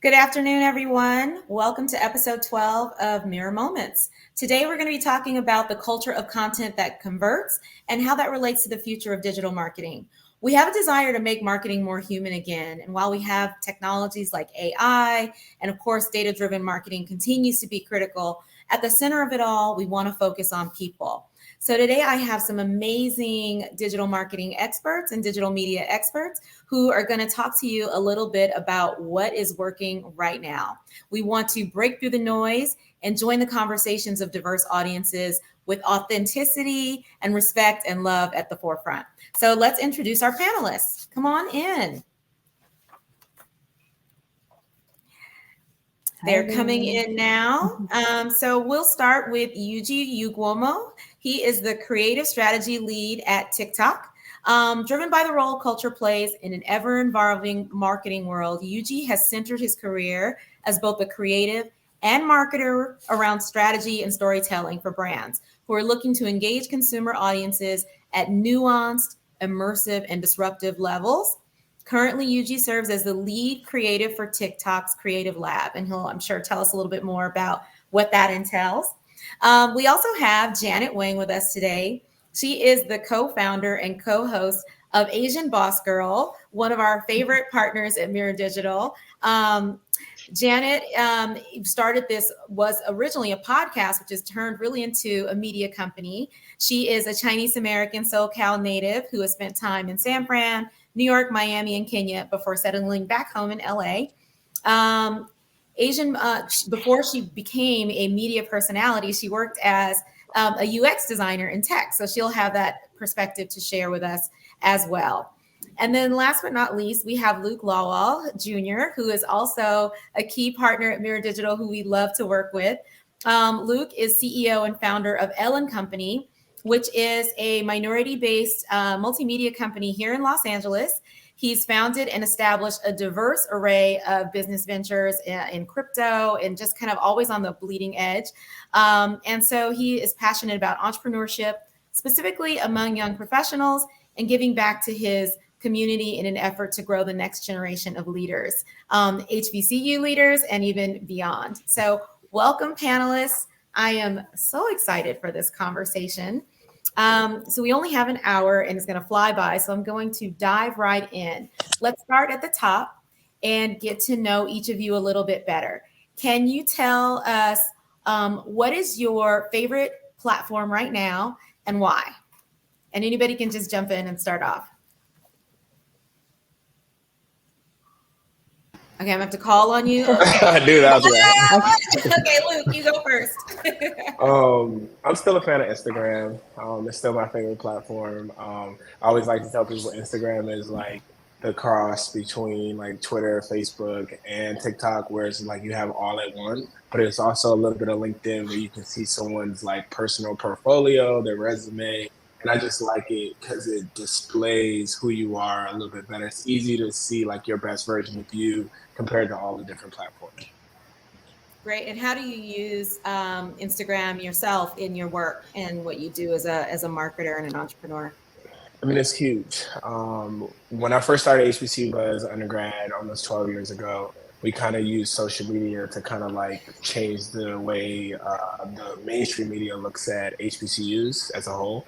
Good afternoon, everyone. Welcome to episode 12 of Mirror Moments. Today, we're going to be talking about the culture of content that converts and how that relates to the future of digital marketing. We have a desire to make marketing more human again. And while we have technologies like AI and, of course, data-driven marketing continues to be critical, at the center of it all, we want to focus on people. So today I have some amazing digital marketing experts and digital media experts who are going to talk to you a little bit about what is working right now. We want to break through the noise and join the conversations of diverse audiences with authenticity and respect and love at the forefront. So let's introduce our panelists. Come on in. They're coming in now. So we'll start with Yuji Uguomo. He is the creative strategy lead at TikTok. Driven by the role culture plays in an ever-evolving marketing world, Yuji has centered his career as both a creative and marketer around strategy and storytelling for brands who are looking to engage consumer audiences at nuanced, immersive, and disruptive levels. Currently, Yuji serves as the lead creative for TikTok's Creative Lab, and he'll, I'm sure, tell us a little bit more about what that entails. We also have Janet Wang with us today. She is the co-founder and co-host of Asian Boss Girl, one of our favorite partners at Mirror Digital. Janet started this, was originally a podcast, which has turned really into a media company. She is a Chinese American SoCal native who has spent time in San Fran, New York, Miami, and Kenya before settling back home in LA. Before she became a media personality, she worked as a UX designer in tech. So she'll have that perspective to share with us as well. And then last but not least, we have Luke Lawal Jr., who is also a key partner at Mirror Digital, who we love to work with. Luke is CEO and founder of Ellen Company, which is a minority-based multimedia company here in Los Angeles. He's founded and established a diverse array of business ventures in crypto and just kind of always on the bleeding edge. And so he is passionate about entrepreneurship, specifically among young professionals, and giving back to his community in an effort to grow the next generation of leaders, HBCU leaders, and even beyond. So welcome, panelists. I am so excited for this conversation. So we only have an hour and it's going to fly by. So I'm going to dive right in. Let's start at the top and get to know each of you a little bit better. Can you tell us what is your favorite platform right now and why? And anybody can just jump in and start off. Okay, I'm gonna have to call on you. I knew that was right. Okay, Luke, you go first. I'm still a fan of Instagram. It's still my favorite platform. I always like to tell people Instagram is like the cross between like Twitter, Facebook, and TikTok, where it's like you have all at once. But it's also a little bit of LinkedIn where you can see someone's like personal portfolio, their resume. And I just like it because it displays who you are a little bit better. It's easy to see like your best version of you compared to all the different platforms. Great. And how do you use Instagram yourself in your work and what you do as a marketer and an entrepreneur? I mean, it's huge. When I first started HBCU Buzz undergrad almost 12 years ago, we kind of used social media to kind of like change the way the mainstream media looks at HBCUs as a whole.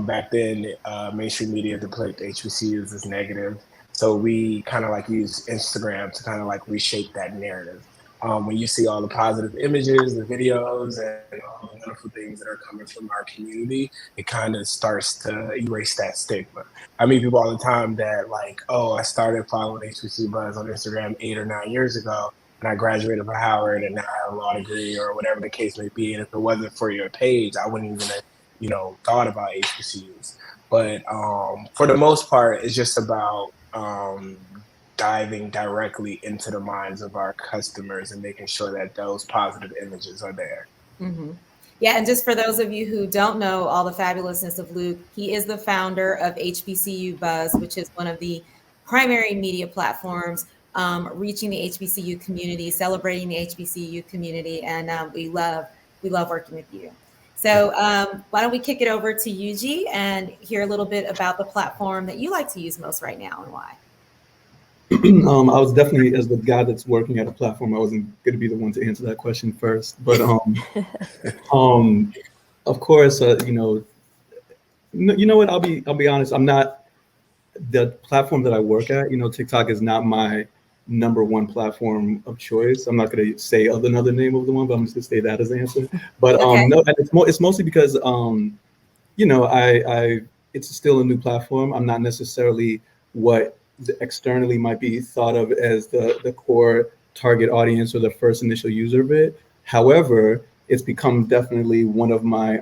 Back then, mainstream media depicted HBCUs as negative. So we kind of like use Instagram to kind of like reshape that narrative. When you see all the positive images, the videos, and all the wonderful things that are coming from our community, it kind of starts to erase that stigma. I meet people all the time that like, oh, I started following HBC Buzz on Instagram 8 or 9 years ago, and I graduated from Howard, and now I have a law degree or whatever the case may be. And if it wasn't for your page, I wouldn't even have, thought about HBCUs. But for the most part, it's just about diving directly into the minds of our customers and making sure that those positive images are there. Mm-hmm. Yeah, and just for those of you who don't know all the fabulousness of Luke, he is the founder of HBCU Buzz, which is one of the primary media platforms reaching the HBCU community, celebrating the HBCU community, and we love working with you. So why don't we kick it over to Yuji and hear a little bit about the platform that you like to use most right now and why? I was definitely, as the guy that's working at a platform, I wasn't going to be the one to answer that question first. But um, of course, you know what? I'll be honest. I'm not the platform that I work at. TikTok is not my number one platform of choice. I'm not going to say another name of the one, but I'm just going to say that as the answer. But Okay. no, and it's mostly because I it's still a new platform. I'm not necessarily what externally might be thought of as the core target audience or the first initial user of it. However, it's become definitely one of my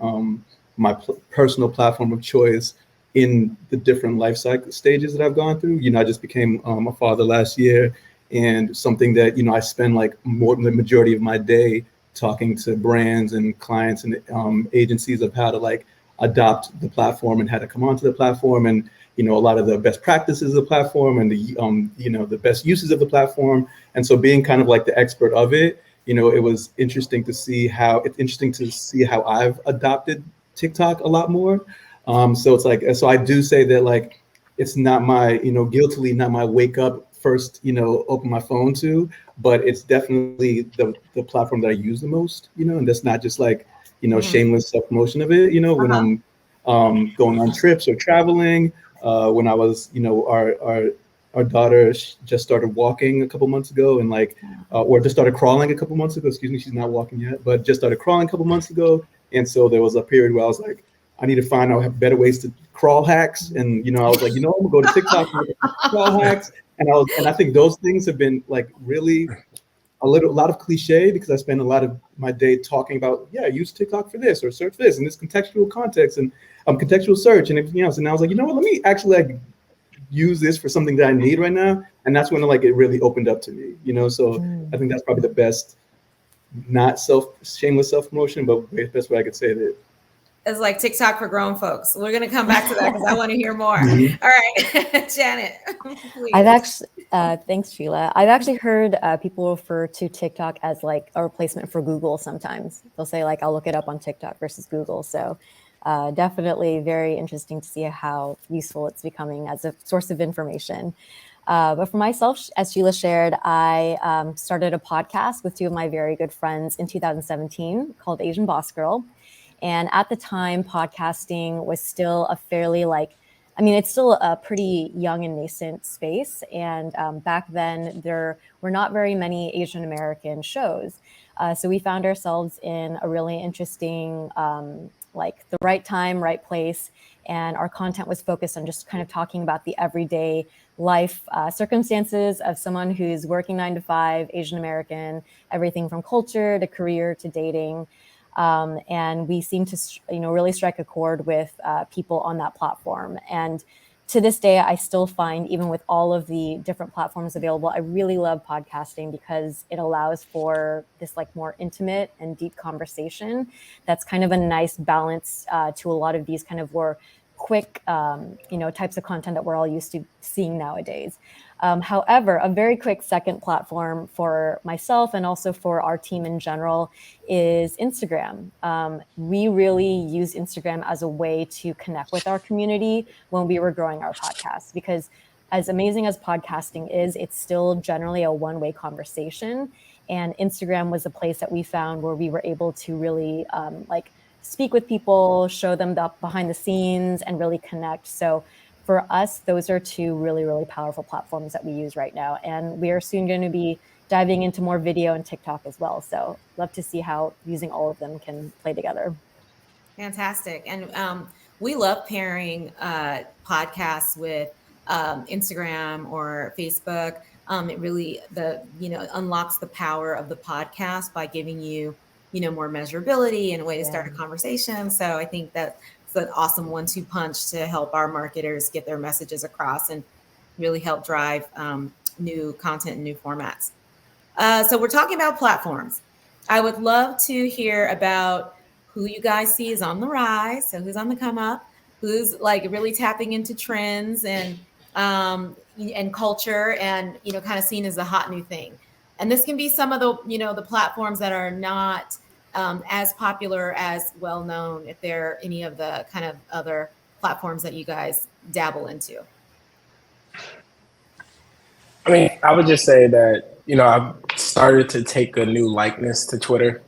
personal platform of choice in the different life cycle stages that I've gone through. I just became a father last year, and something that I spend like more than the majority of my day talking to brands and clients and agencies of how to like adopt the platform and how to come onto the platform, and a lot of the best practices of the platform and the best uses of the platform. And so being kind of like the expert of it, it was interesting to see how I've adopted TikTok a lot more. So I do say that like it's not my guiltily not my wake up first open my phone to, but it's definitely the platform that I use the most, and that's not just like Mhm. shameless self promotion of it. When Uh-huh. I'm going on trips or traveling. When I was, our daughter just started walking a couple months ago, and like, or just started crawling a couple months ago. Excuse me, she's not walking yet, but just started crawling a couple months ago. And so there was a period where I was like, I need to find out better ways to crawl hacks. And I was like, I'm gonna go to TikTok and look at crawl hacks. And I think those things have been like really a lot of cliche, because I spend a lot of my day talking about, yeah, use TikTok for this or search this and this contextual context and contextual search and everything else. And I was like, let me actually like use this for something that I need right now. And that's when like it really opened up to me, So I think that's probably the best, not shameless self promotion, but best way I could say it. It's like TikTok for grown folks. We're going to come back to that because I want to hear more. Mhm. All right, Janet, I've please. actually, thanks, Sheila. I've actually heard people refer to TikTok as like a replacement for Google sometimes. They'll say, like, I'll look it up on TikTok versus Google. So definitely very interesting to see how useful it's becoming as a source of information. But for myself, as Sheila shared, I started a podcast with two of my very good friends in 2017 called Asian Boss Girl. And at the time, podcasting was still a fairly it's still a pretty young and nascent space. And back then, there were not very many Asian American shows. So we found ourselves in a really interesting, like the right time, right place. And our content was focused on just kind of talking about the everyday life circumstances of someone who's working 9 to 5, Asian American, everything from culture to career to dating. And we seem to, really strike a chord with people on that platform. And to this day, I still find, even with all of the different platforms available, I really love podcasting because it allows for this like more intimate and deep conversation. That's kind of a nice balance to a lot of these kind of more quick, types of content that we're all used to seeing nowadays. However, a very quick second platform for myself and also for our team in general is Instagram. We really use Instagram as a way to connect with our community when we were growing our podcast, because as amazing as podcasting is, it's still generally a one-way conversation. And Instagram was a place that we found where we were able to really speak with people, show them the behind the scenes, and really connect. So for us, those are two really, really powerful platforms that we use right now. And we are soon going to be diving into more video and TikTok as well. So love to see how using all of them can play together. Fantastic. And we love pairing podcasts with Instagram or Facebook. It really unlocks the power of the podcast by giving you more measurability and a way to start a conversation. So I think that's an awesome 1-2 punch to help our marketers get their messages across and really help drive new content and new formats. So we're talking about platforms. I would love to hear about who you guys see is on the rise. So who's on the come up, who's like really tapping into trends and culture, and kind of seen as a hot new thing. And this can be some of the platforms that are not as popular, as well known, if they're any of the kind of other platforms that you guys dabble into. I mean, I would just say that, I've started to take a new likeness to Twitter.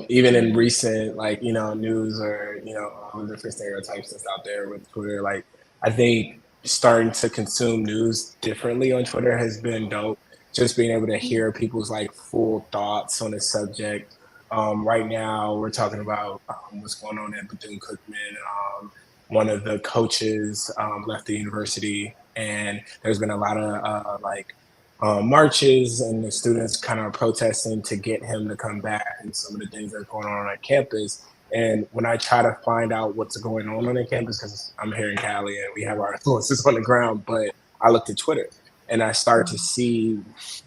Even in recent, like, news or, all the different stereotypes that's out there with Twitter. Like, I think starting to consume news differently on Twitter has been dope. Just being able to hear people's like full thoughts on a subject. Right now, we're talking about what's going on at Bethune-Cookman. One of the coaches left the university, and there's been a lot of marches and the students kind of protesting to get him to come back and some of the things that are going on campus. And when I try to find out what's going on campus, because I'm here in Cali and we have our influences on the ground, but I looked at Twitter and I start to see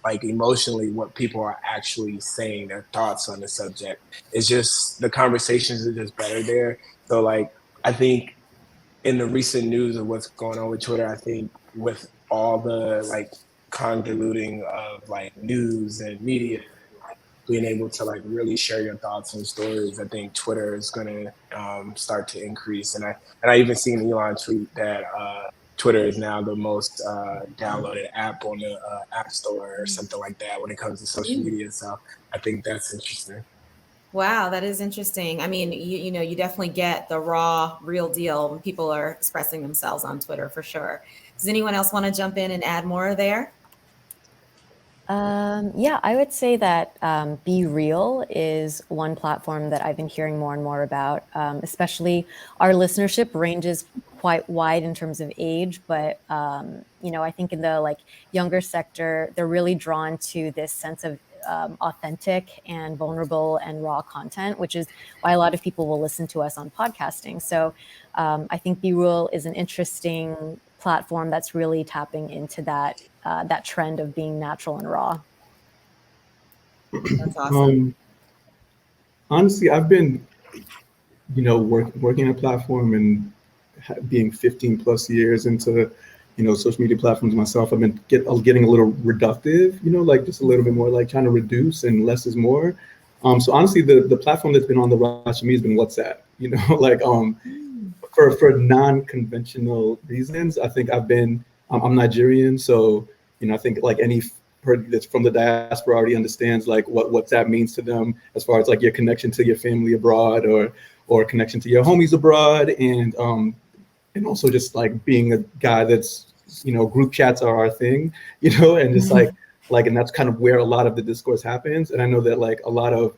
like emotionally what people are actually saying, their thoughts on the subject. It's just the conversations are just better there. So like I think in the recent news of what's going on with Twitter, I think with all the like convoluting of like news and media, like, being able to like really share your thoughts and stories, I think Twitter is going to start to increase. And I even seen Elon tweet that Twitter is now the most downloaded app on the App Store or something like that when it comes to social media. So I think that's interesting. Wow, that is interesting. I mean, you definitely get the raw, real deal when people are expressing themselves on Twitter for sure. Does anyone else want to jump in and add more there? Yeah, I would say that Be Real is one platform that I've been hearing more and more about. Especially our listenership ranges quite wide in terms of age, but I think in the like younger sector, they're really drawn to this sense of authentic and vulnerable and raw content, which is why a lot of people will listen to us on podcasting. So I think Be Real is an interesting platform that's really tapping into that trend of being natural and raw. That's awesome. Honestly, I've been, working a platform and being 15 plus years into, social media platforms myself. I've been getting a little reductive, like just a little bit more like trying to reduce and less is more. So honestly, the platform that's been on the rise for me has been WhatsApp. Like for non-conventional reasons. I think I'm Nigerian, so I think like any person that's from the diaspora already understands like what WhatsApp means to them as far as like your connection to your family abroad or connection to your homies abroad, and also just like being a guy that's group chats are our thing, and just and that's kind of where a lot of the discourse happens. And I know that like a lot of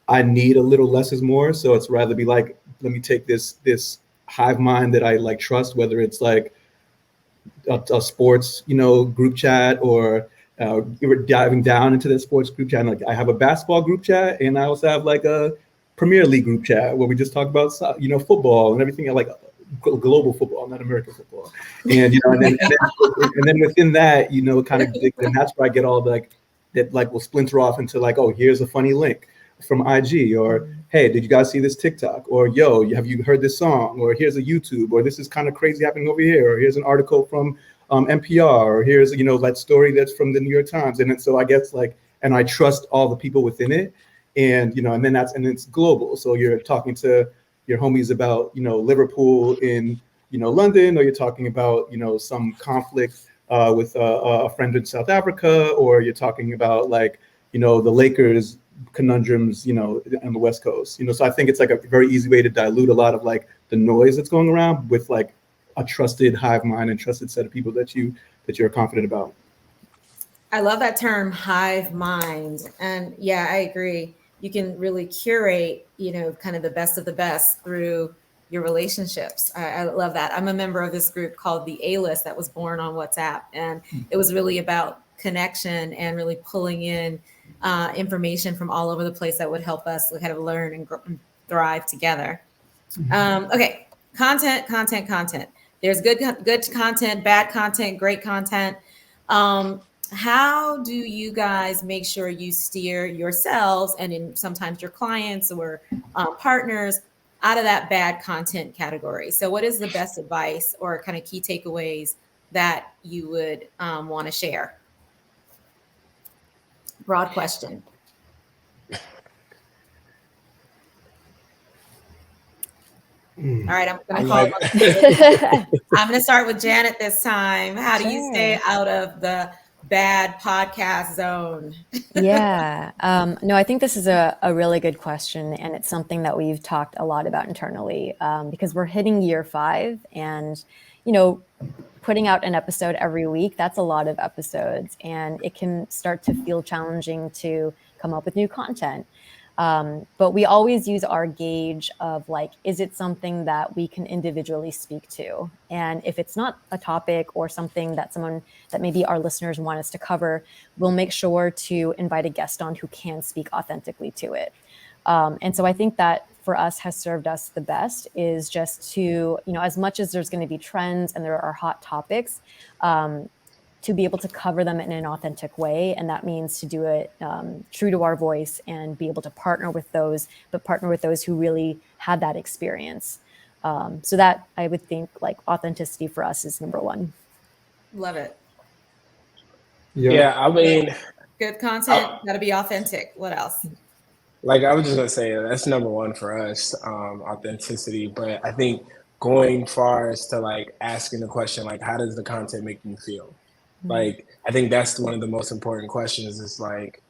I need a little less is more, so it's rather be like, let me take this hive mind that I like trust, whether it's like a sports, group chat, or you're diving down into the sports group chat. And, like I have a basketball group chat, and I also have like a Premier League group chat where we just talk about football and everything, like global football, not American football. And and then within that, kind of, and that's where I get all that like will splinter off into like, oh, here's a funny link from IG, or hey, did you guys see this TikTok? Or yo, have you heard this song? Or here's a YouTube, or this is kind of crazy happening over here, or here's an article from NPR, or here's that story that's from the New York Times. And then, so I guess like, and I trust all the people within it, and and then and it's global. So you're talking to your homies about Liverpool in London, or you're talking about some conflict with a friend in South Africa, or you're talking about like the Lakers conundrums, on the West Coast. So I think it's like a very easy way to dilute a lot of like the noise that's going around with like a trusted hive mind and trusted set of people that you're confident about. I love that term, hive mind. And yeah, I agree. You can really curate, kind of the best of the best through your relationships. I love that. I'm a member of this group called the A-List that was born on WhatsApp. And it was really about connection and really pulling in information from all over the place that would help us kind of learn and thrive together. Okay, content. There's good content, bad content, great content. How do you guys make sure you steer yourselves and sometimes your clients or partners out of that bad content category? So what is the best advice or kind of key takeaways that you would want to share? Broad question. All right, I'm going I'm to call like, I'm going to start with Janet this time. How do you stay Sure. out of the bad podcast zone? Yeah. No, I think this is a really good question. And it's something that we've talked a lot about internally because we're hitting year 5 and, you know, putting out an episode every week, that's a lot of episodes. And it can start to feel challenging to come up with new content. But we always use our gauge of like, is it something that we can individually speak to? And if it's not a topic or something that maybe our listeners want us to cover, we'll make sure to invite a guest on who can speak authentically to it. And so I think that for us has served us the best is just to, as much as there's going to be trends and there are hot topics, to be able to cover them in an authentic way. And that means to do it true to our voice and be able to partner with those who really had that experience. So that I would think like authenticity for us is number one. Love it. yeah, I mean, Good content, got to be authentic. What else? like I was just gonna say that's number one for us, authenticity. But I think going far as to like asking the question, like, how does the content make you feel? Like, I think that's one of the most important questions. Is like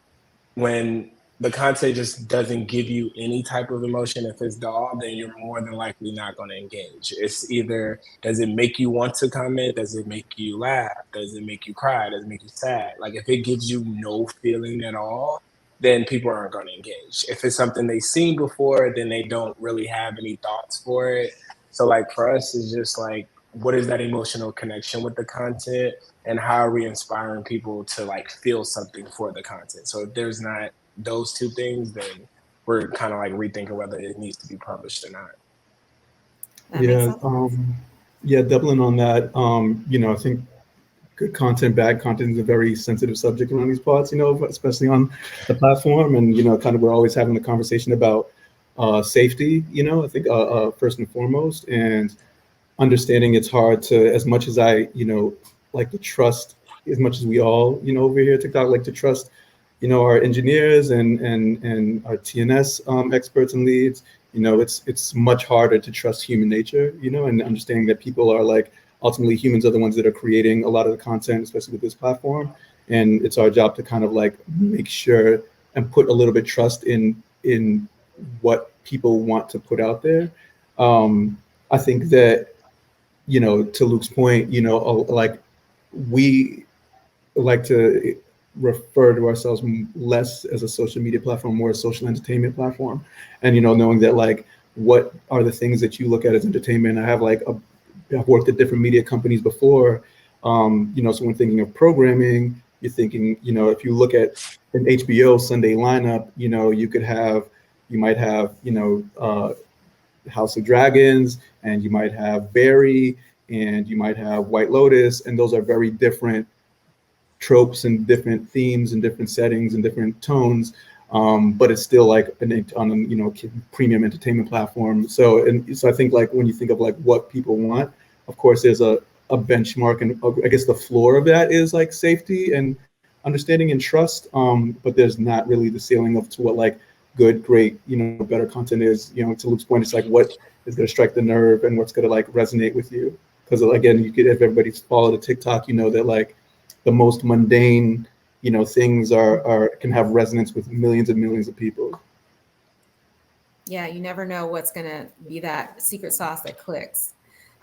when the content just doesn't give you any type of emotion, if it's dull, then you're more than likely not going to engage. It's either does it make you want to comment, does it make you laugh, does it make you cry, does it make you sad? Like if it gives you no feeling at all, then people aren't going to engage. If it's something they've seen before, then they don't really have any thoughts for it. So like for us, it's just like, what is that emotional connection with the content, and how are we inspiring people to like feel something for the content? So if there's not those two things, then we're kind of like rethinking whether it needs to be published or not. That makes Yeah, sense. yeah, doubling on that. I think good content, bad content is a very sensitive subject around these pods, especially on the platform. And, kind of we're always having a conversation about safety, I think first and foremost, and understanding it's hard to, as much as I, like to trust, as much as we all, over here at TikTok, like to trust, our engineers and our TNS experts and leads. It's much harder to trust human nature, and understanding that people are like, ultimately humans are the ones that are creating a lot of the content, especially with this platform. And it's our job to kind of like make sure and put a little bit trust in what people want to put out there. I think that, to Luke's point, like we like to refer to ourselves less as a social media platform, more a social entertainment platform. And, knowing that like, what are the things that you look at as entertainment? I've worked at different media companies before. So when thinking of programming, you're thinking, if you look at an HBO Sunday lineup, you might have, House of Dragons, and you might have Barry, and you might have White Lotus, and those are very different tropes and different themes and different settings and different tones. But it's still like on a premium entertainment platform. So I think like when you think of like what people want, of course there's a benchmark, and I guess the floor of that is like safety and understanding and trust. But there's not really the ceiling to what like good, great, better content is. To Luke's point, it's like what is going to strike the nerve and what's going to like resonate with you. Because again, if everybody's followed the TikTok, that like the most mundane, things are can have resonance with millions and millions of people. Yeah, you never know what's going to be that secret sauce that clicks.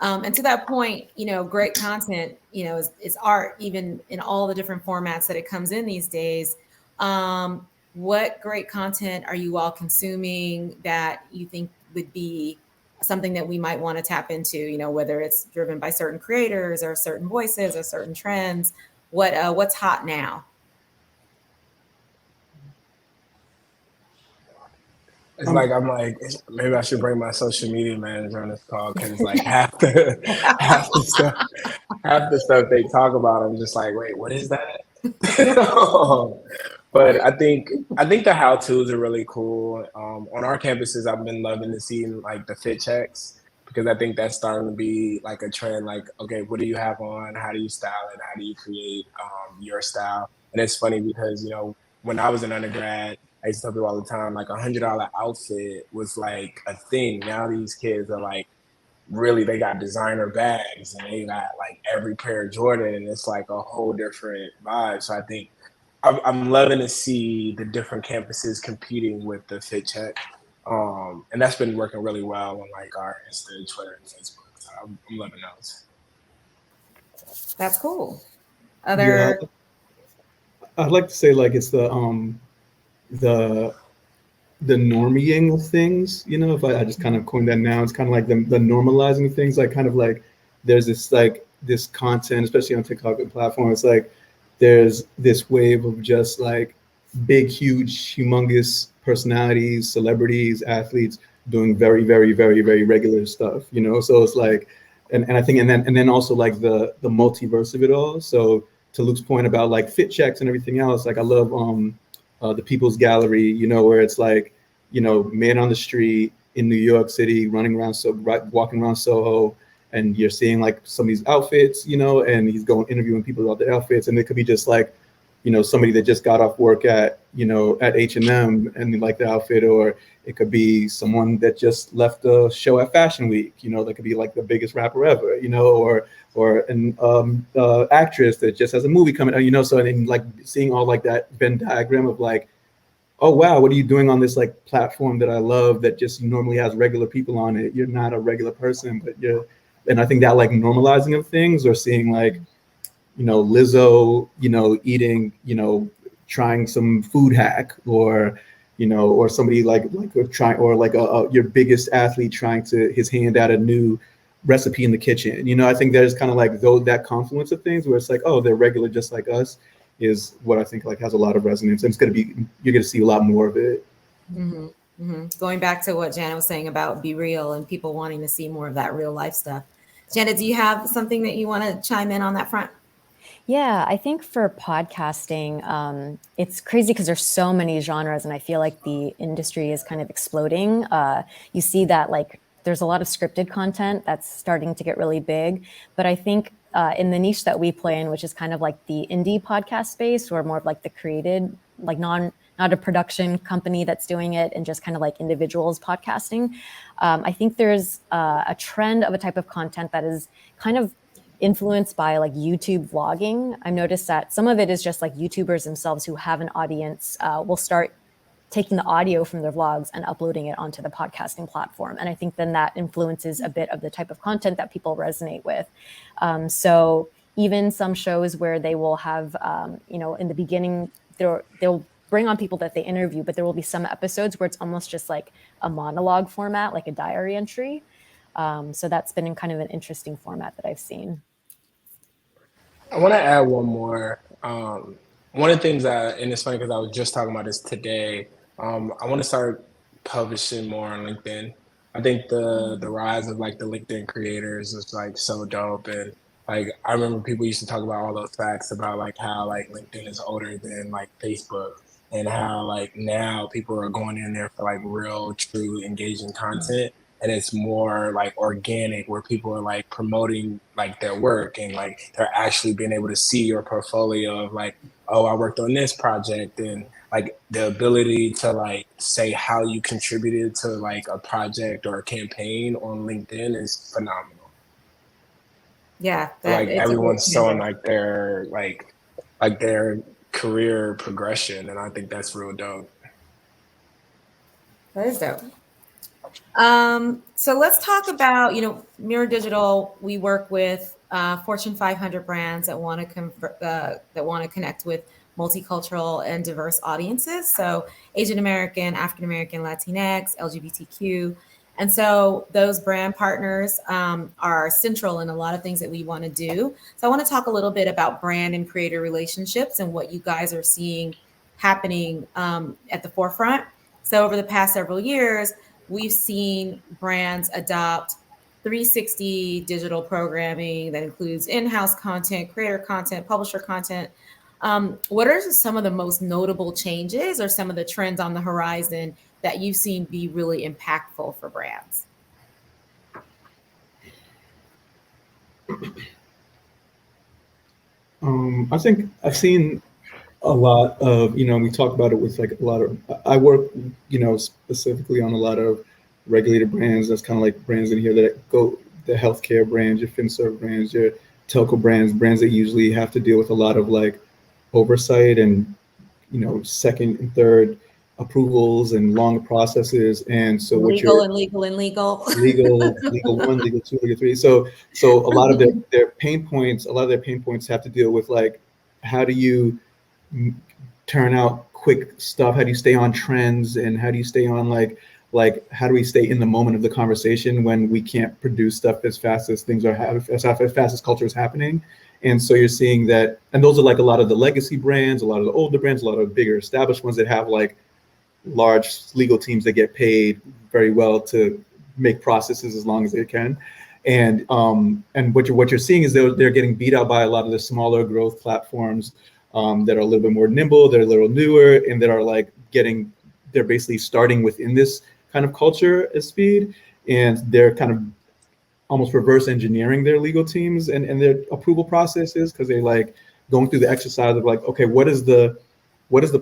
And to that point, great content, is art, even in all the different formats that it comes in these days. What great content are you all consuming that you think would be something that we might want to tap into, whether it's driven by certain creators or certain voices or certain trends? What's hot now? It's like I'm like maybe I should bring my social media manager on this call, because like half the stuff they talk about, I'm just like, wait, what is that? But I think the how tos are really cool. On our campuses, I've been loving to see like the fit checks, because I think that's starting to be like a trend. Like, okay, what do you have on? How do you style it? How do you create your style? And it's funny because when I was an undergrad, I used to tell people all the time, like $100 outfit was like a thing. Now these kids are like really, they got designer bags and they got like every pair of Jordan, and it's like a whole different vibe. So I think I'm loving to see the different campuses competing with the fit check. And that's been working really well on like our Insta, Twitter, and Facebook. So I'm loving those. That's cool. Yeah, Other I'd like to say like it's the the norming of things, you know, if I just kind of coined that now, it's kind of like the normalizing of things, like kind of like there's this like this content, especially on TikTok and platform, it's like there's this wave of just like big, huge, humongous personalities, celebrities, athletes doing very, very, very, very regular stuff, you know? So it's like, and I think, and then also like the multiverse of it all. So to Luke's point about like fit checks and everything else, like I love the People's Gallery, you know, where it's like, you know, man on the street in New York City, running around, walking around Soho, and you're seeing like some of these outfits, you know, and he's going interviewing people about the outfits, and it could be just like, you know, somebody that just got off work at, you know, at H&M and they like the outfit, or it could be someone that just left a show at Fashion Week, you know, that could be like the biggest rapper ever, you know, or an actress that just has a movie coming out, you know, so and like seeing all like that Venn diagram of like, oh wow, what are you doing on this like platform that I love that just normally has regular people on it? You're not a regular person, but you're, and I think that like normalizing of things, or seeing like, you know, Lizzo, you know, eating, you know, trying some food hack, or, you know, or somebody like trying, or like your biggest athlete trying to his hand at a new recipe in the kitchen. You know, I think there's kind of like that confluence of things where it's like, oh, they're regular just like us, is what I think like has a lot of resonance, and it's going to be, you're going to see a lot more of it. mm-hmm, mm-hmm. Going back to what Janet was saying about be real and people wanting to see more of that real life stuff. Janet, do you have something that you want to chime in on that front? Yeah, I think for podcasting, it's crazy because there's so many genres, and I feel like the industry is kind of exploding. You see that like there's a lot of scripted content that's starting to get really big, but I think in the niche that we play in, which is kind of like the indie podcast space, or more of like the created, like not a production company that's doing it, and just kind of like individuals podcasting. I think there's a trend of a type of content that is kind of influenced by like YouTube vlogging. I've noticed that some of it is just like YouTubers themselves who have an audience will start taking the audio from their vlogs and uploading it onto the podcasting platform. And I think then that influences a bit of the type of content that people resonate with. So even some shows where they will have, you know, in the beginning, they'll bring on people that they interview, but there will be some episodes where it's almost just like a monologue format, like a diary entry. So that's been in kind of an interesting format that I've seen. I want to add one more. One of the things that, and it's funny because I was just talking about this today. I want to start publishing more on LinkedIn. I think the rise of like the LinkedIn creators is like so dope, and like I remember people used to talk about all those facts about like how like LinkedIn is older than like Facebook, and how like now people are going in there for like real, true, engaging content, and it's more like organic, where people are like promoting like their work, and like they're actually being able to see your portfolio of like, oh, I worked on this project, and like the ability to like say how you contributed to like a project or a campaign on LinkedIn is phenomenal. Yeah, Like it's a great everyone's showing like their career progression, and I think that's real dope. That is dope. So let's talk about, you know, Mirror Digital. We work with Fortune 500 brands that want to connect with multicultural and diverse audiences. So Asian American, African American, Latinx, LGBTQ. And so those brand partners are central in a lot of things that we want to do. So I want to talk a little bit about brand and creator relationships and what you guys are seeing happening at the forefront. So over the past several years, we've seen brands adopt 360 digital programming that includes in-house content, creator content, publisher content. What are some of the most notable changes or some of the trends on the horizon that you've seen be really impactful for brands? I think I've seen a lot of, you know, we talk about it with like a lot of, I work, you know, specifically on a lot of regulated brands. That's kind of like brands in here that the healthcare brands, your FinServ brands, your telco brands that usually have to deal with a lot of like oversight and, you know, second and third approvals and long processes. And so what legal you're and legal and legal. legal one, legal two, legal three. So a lot of their pain points, have to deal with like, how do you turn out quick stuff? How do you stay on trends? And how do you stay on like how do we stay in the moment of the conversation when we can't produce stuff as fast as things are as fast as culture is happening? And so you're seeing that, and those are like a lot of the legacy brands, a lot of the older brands, a lot of the bigger established ones that have like large legal teams that get paid very well to make processes as long as they can. And what you're seeing is they're getting beat out by a lot of the smaller growth platforms that are a little bit more nimble, they're a little newer, and that are like they're basically starting within this kind of culture at speed, and they're kind of almost reverse engineering their legal teams and their approval processes, because they're like going through the exercise of like, okay, what is the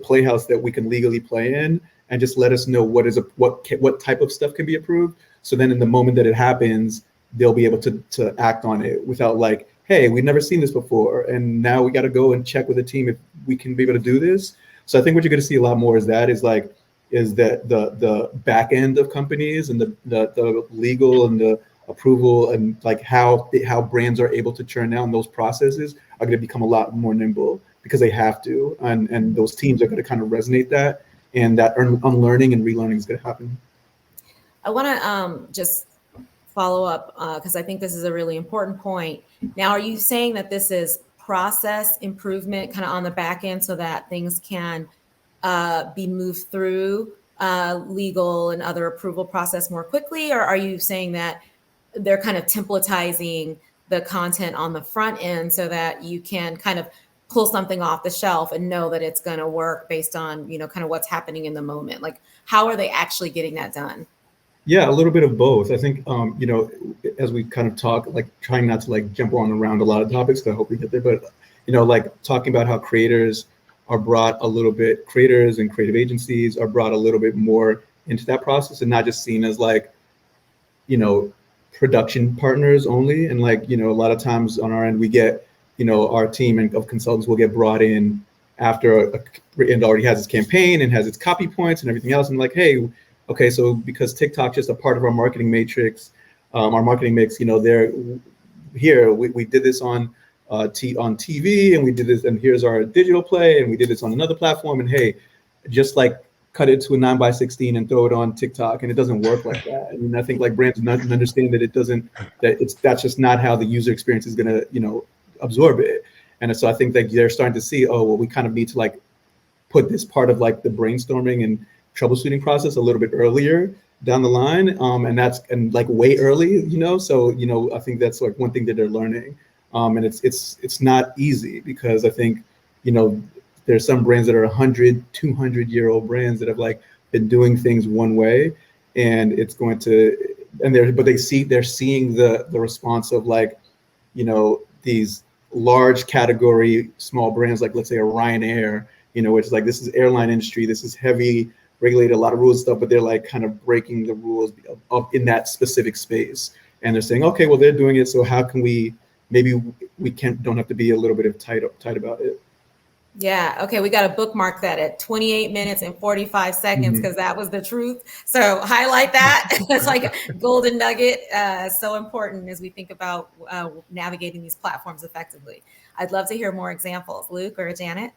playhouse that we can legally play in, and just let us know what type of stuff can be approved. So then in the moment that it happens, they'll be able to act on it without like, hey, we've never seen this before, and now we got to go and check with the team if we can be able to do this. So I think what you're going to see a lot more is that the back end of companies and the legal and the approval and like how brands are able to churn down those processes are going to become a lot more nimble, because they have to, and those teams are going to kind of resonate that, and that unlearning and relearning is going to happen. I want to just follow up because I think this is a really important point. Now, are you saying that this is process improvement kind of on the back end so that things can be moved through legal and other approval process more quickly? Or are you saying that they're kind of templatizing the content on the front end so that you can kind of pull something off the shelf and know that it's going to work based on, you know, kind of what's happening in the moment? Like, how are they actually getting that done? Yeah, a little bit of both. I think, you know, as we kind of talk, like trying not to like jump on around a lot of topics, because I hope we get there, but, you know, like talking about how creators and creative agencies are brought a little bit more into that process, and not just seen as like, you know, production partners only. And like, you know, a lot of times on our end, we get, you know, our team of consultants will get brought in after and already has its campaign and has its copy points and everything else. And like, hey, okay, so because TikTok's just a part of our marketing matrix, our marketing mix, you know, we did this on TV, and we did this, and here's our digital play, and we did this on another platform, and hey, just like cut it to a 9:16 and throw it on TikTok, and it doesn't work like that. I mean, I think like brands understand that that's just not how the user experience is gonna, you know, absorb it. And so I think that they're starting to see, oh, well, we kind of need to like put this part of like the brainstorming and troubleshooting process a little bit earlier down the line, and like way early, you know. So, you know, I think that's like one thing that they're learning, and it's not easy, because I think, you know, there's some brands that are 100, 200-year-old brands that have like been doing things one way, and it's going to, and they're seeing the response of like, you know, these large category small brands, like let's say a Ryanair, you know, which is like, this is airline industry, this is heavy regulated, a lot of rules and stuff, but they're like kind of breaking the rules up in that specific space, and they're saying, okay, well, they're doing it, so how can maybe we don't have to be a little bit of tight about it. Yeah. Okay. We got to bookmark that at 28 minutes and 45 seconds because that was the truth. So highlight that. It's like a golden nugget. So important as we think about navigating these platforms effectively. I'd love to hear more examples. Luke or Janet?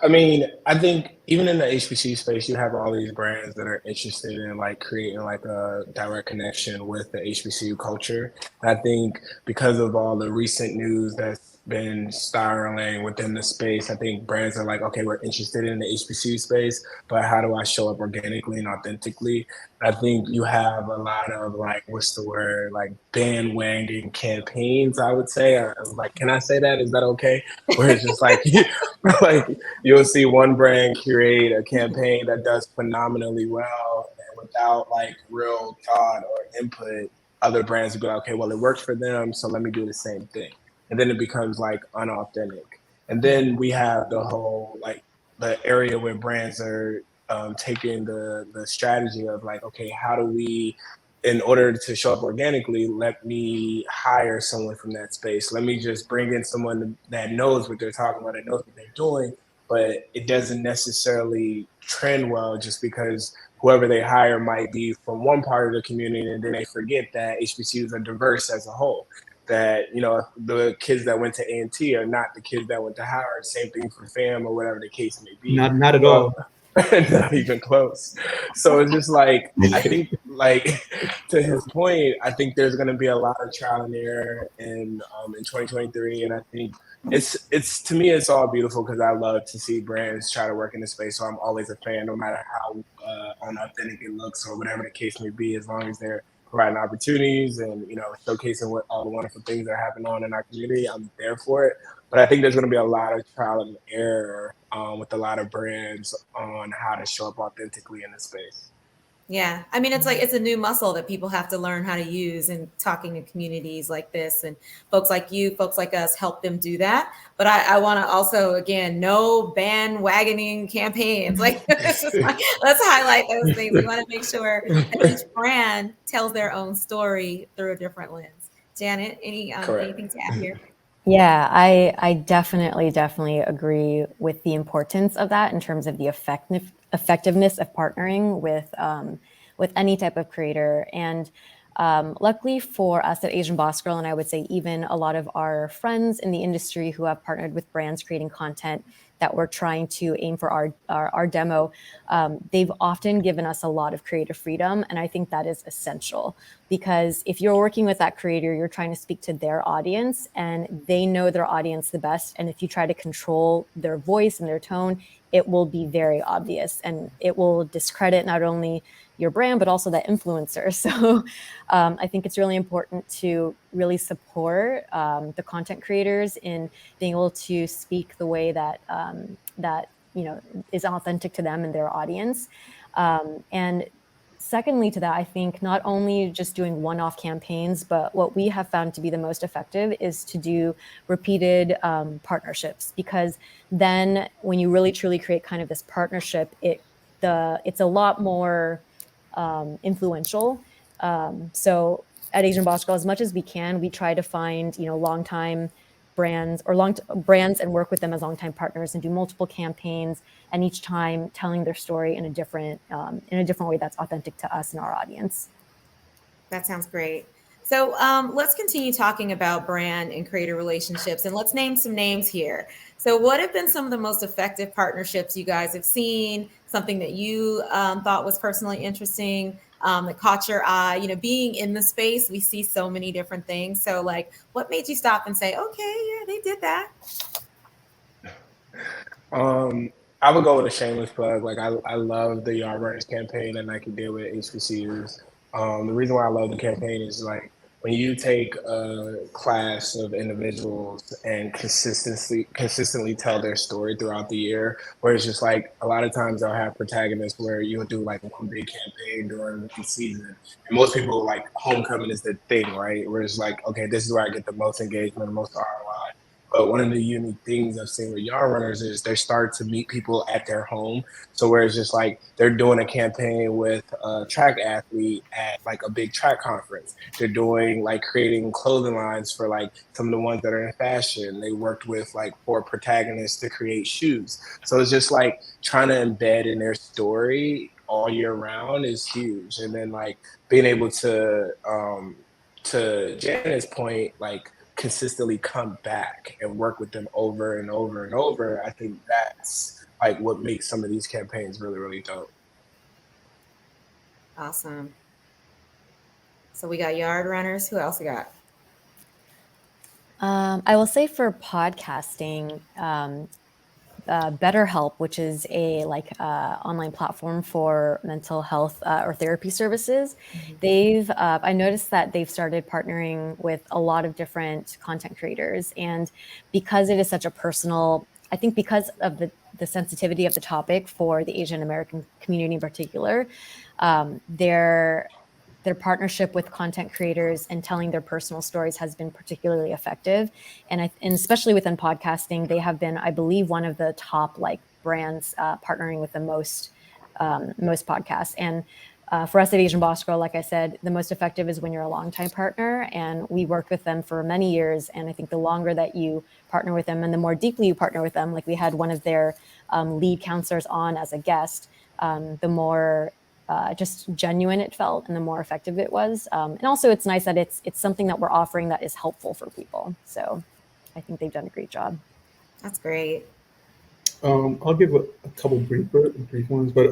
I mean, I think even in the HPC space, you have all these brands that are interested in like creating like a direct connection with the HBCU culture. And I think because of all the recent news that's been spiraling within the space, I think brands are like, okay, we're interested in the HBCU space, but how do I show up organically and authentically? I think you have a lot of like, what's the word, like bandwagon campaigns, I would say. I was like, can I say that? Is that okay? Where it's just like, like you'll see one brand create a campaign that does phenomenally well, and without like real thought or input, other brands will be like, okay, well, it works for them, so let me do the same thing. And then it becomes like unauthentic. And then we have the whole like the area where brands are taking the strategy of like, okay, how do we in order to show up organically, let me hire someone from that space. Let me just bring in someone that knows what they're talking about, that knows what they're doing, but it doesn't necessarily trend well just because whoever they hire might be from one part of the community, and then they forget that HBCUs are diverse as a whole. That, you know, the kids that went to A&T are not the kids that went to Howard. Same thing for FAM or whatever the case may be. Not at all. Not even close. So it's just like, I think, like, to his point, I think there's going to be a lot of trial and error in 2023, and I think it's to me it's all beautiful because I love to see brands try to work in the space. So I'm always a fan, no matter how unauthentic it looks or whatever the case may be, as long as they're providing opportunities and, you know, showcasing what all the wonderful things that are happening on in our community. I'm there for it. But I think there's going to be a lot of trial and error with a lot of brands on how to show up authentically in the space. Yeah. I mean, it's like, it's a new muscle that people have to learn how to use, and talking to communities like this and folks like you, folks like us, help them do that. But I want to also, again, no bandwagoning campaigns. Like, let's highlight those things. We want to make sure that each brand tells their own story through a different lens. Janet, anything to add here? Yeah, I definitely agree with the importance of that in terms of the effectiveness of partnering with any type of creator. And luckily for us at Asian Boss Girl, and I would say even a lot of our friends in the industry who have partnered with brands creating content that we're trying to aim for our demo, they've often given us a lot of creative freedom. And I think that is essential, because if you're working with that creator, you're trying to speak to their audience, and they know their audience the best. And if you try to control their voice and their tone, it will be very obvious, and it will discredit not only your brand, but also that influencer. So I think it's really important to really support the content creators in being able to speak the way that that, you know, is authentic to them and their audience. And secondly to that, I think not only just doing one-off campaigns, but what we have found to be the most effective is to do repeated partnerships, because then when you really truly create kind of this partnership, it's a lot more influential. So at Asian Boss Girl, as much as we can, we try to find, you know, longtime brands and work with them as longtime partners and do multiple campaigns, and each time telling their story in a different way that's authentic to us and our audience. That sounds great. So let's continue talking about brand and creator relationships, and let's name some names here. So what have been some of the most effective partnerships you guys have seen? Something that you thought was personally interesting, that caught your eye? You know, being in the space, we see so many different things. So like, what made you stop and say, okay, yeah, they did that? I would go with a shameless plug. Like, I love the Yard Runners campaign that Nike did with HBCUs. The reason why I love the campaign is, like, when you take a class of individuals and consistently tell their story throughout the year, where it's just like a lot of times they'll have protagonists where you'll do like one big campaign during one season, and most people, like, homecoming is the thing, right? Where it's like, okay, this is where I get the most engagement, the most ROI. But one of the unique things I've seen with Yard Runners is they start to meet people at their home. So where it's just like they're doing a campaign with a track athlete at like a big track conference. They're doing like creating clothing lines for like some of the ones that are in fashion. They worked with like 4 protagonists to create shoes. So it's just like trying to embed in their story all year round is huge. And then like being able to Janet's point, like consistently come back and work with them over and over and over. I think that's like what makes some of these campaigns really, really dope. Awesome. So we got Yard Runners. Who else we got? I will say for podcasting, BetterHelp, which is a online platform for mental health or therapy services. They've I noticed that they've started partnering with a lot of different content creators, and because it is such a personal, I think because of the sensitivity of the topic for the Asian American community in particular, their partnership with content creators and telling their personal stories has been particularly effective. And especially within podcasting, they have been, I believe, one of the top like brands partnering with the most podcasts. And For us at Asian Boss Girl, like I said, the most effective is when you're a longtime partner, and we worked with them for many years. And I think the longer that you partner with them and the more deeply you partner with them, like we had one of their lead counselors on as a guest, the more just genuine it felt and the more effective it was. And also it's nice that it's something that we're offering that is helpful for people. So I think they've done a great job. That's great. I'll give a couple brief ones, but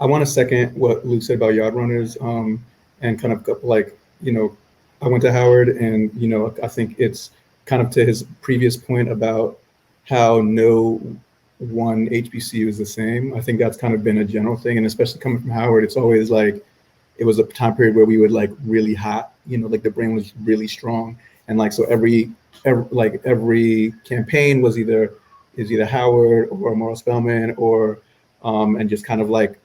I want to second what Luke said about yard runners, and kind of like, I went to Howard, and I think it's kind of to his previous point about how no one HBCU is the same. I think that's kind of been a general thing, and especially coming from Howard, it's always like it was a time period where we would like really hot, like the brand was really strong, and like so every campaign was either Howard or Morris Spellman or and just kind of like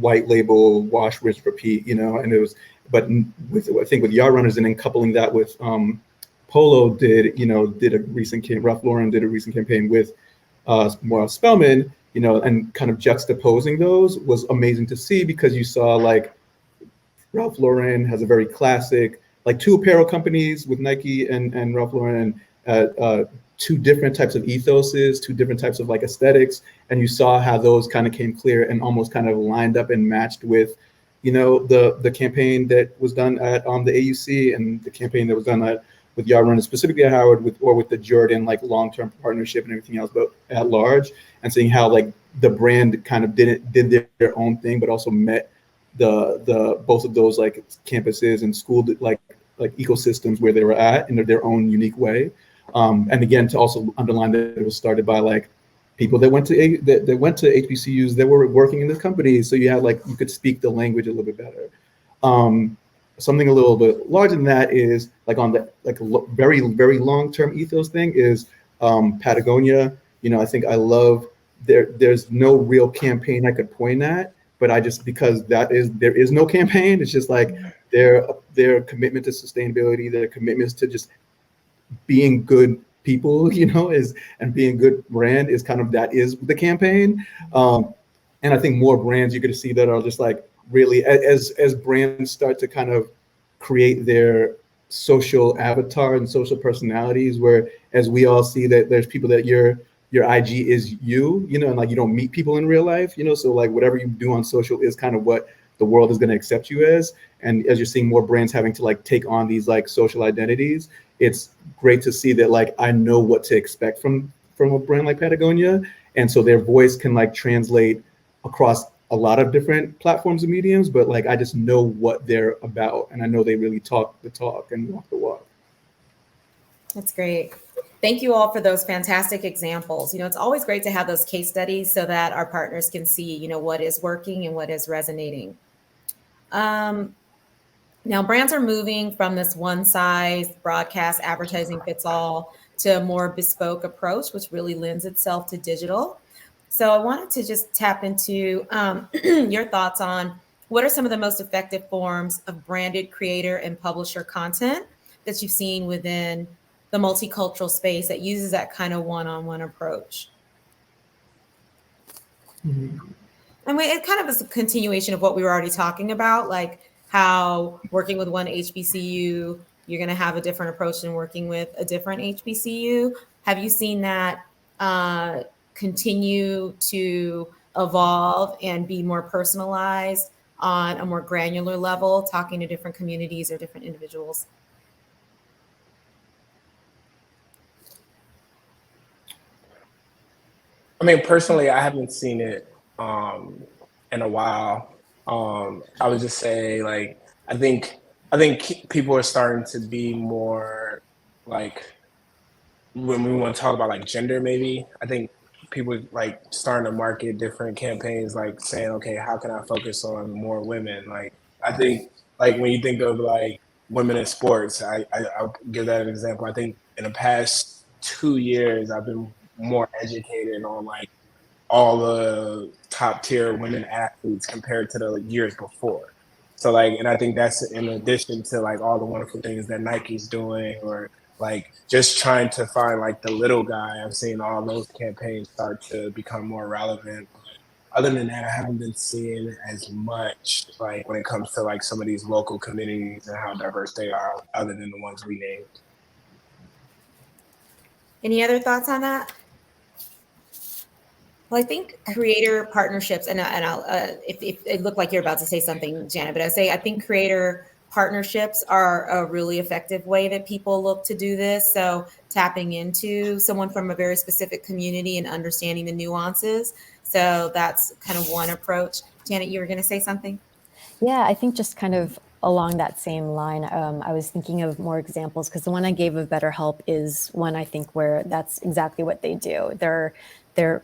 white label, wash, rinse, repeat, and it was, but I think with Yard Runners and then coupling that with Polo Ralph Lauren did a recent campaign with Morris Spellman, and kind of juxtaposing those was amazing to see, because you saw like Ralph Lauren has a very classic, like two apparel companies with Nike and Ralph Lauren, two different types of ethoses, two different types of like aesthetics, and you saw how those kind of came clear and almost kind of lined up and matched with, the campaign that was done at the AUC and the campaign that was done with Yard Runners, specifically at Howard, with the Jordan like long-term partnership and everything else, but at large, and seeing how like the brand kind of did their own thing, but also met the both of those like campuses and school like ecosystems where they were at in their own unique way. And again, to also underline that it was started by like people that went to HBCUs that were working in this company. So you had like, you could speak the language a little bit better. Something a little bit larger than that is like on the like very, very long-term ethos thing is Patagonia. I think I love there's no real campaign I could point at, but I just, because there is no campaign. It's just like their commitment to sustainability, their commitments to just being good people, and being good brand is kind of, that is the campaign. And I think more brands you're going to see that are just like really, as brands start to kind of create their social avatar and social personalities, where as we all see that there's people that your IG is and like you don't meet people in real life, so like whatever you do on social is kind of what the world is going to accept you as. And as you're seeing more brands having to like take on these like social identities, it's great to see that like I know what to expect from a brand like Patagonia, and so their voice can like translate across a lot of different platforms and mediums, but like I just know what they're about, and I know they really talk the talk and walk the walk. That's great. Thank you all for those fantastic examples. It's always great to have those case studies so that our partners can see, what is working and what is resonating. Now, brands are moving from this one size broadcast advertising fits all to a more bespoke approach, which really lends itself to digital. So I wanted to just tap into your thoughts on what are some of the most effective forms of branded creator and publisher content that you've seen within the multicultural space that uses that kind of one-on-one approach. Mm-hmm. I mean, it kind of is a continuation of what we were already talking about, like how working with one HBCU, you're going to have a different approach than working with a different HBCU. Have you seen that continue to evolve and be more personalized on a more granular level, talking to different communities or different individuals? I mean, personally, I haven't seen it in a while. I would just say, like, I think people are starting to be more like, when we want to talk about like gender, maybe I think people like starting to market different campaigns, like saying, okay, how can I focus on more women? Like, I think like when you think of like women in sports, I'll give that an example. I think in the past 2 years, I've been more educated on like all the top tier women athletes compared to the years before. So like, and I think that's in addition to like all the wonderful things that Nike's doing, or like just trying to find like the little guy. I've seen all those campaigns start to become more relevant. other than that, I haven't been seeing as much like when it comes to like some of these local communities and how diverse they are, other than the ones we named. Any other thoughts on that? Well, I think creator partnerships, and I'll, if it looked like you're about to say something, Janet, but I think creator partnerships are a really effective way that people look to do this. So tapping into someone from a very specific community and understanding the nuances. So that's kind of one approach. Janet, you were going to say something? Yeah, I think just kind of along that same line, I was thinking of more examples because the one I gave of BetterHelp is one I think where that's exactly what they do. Their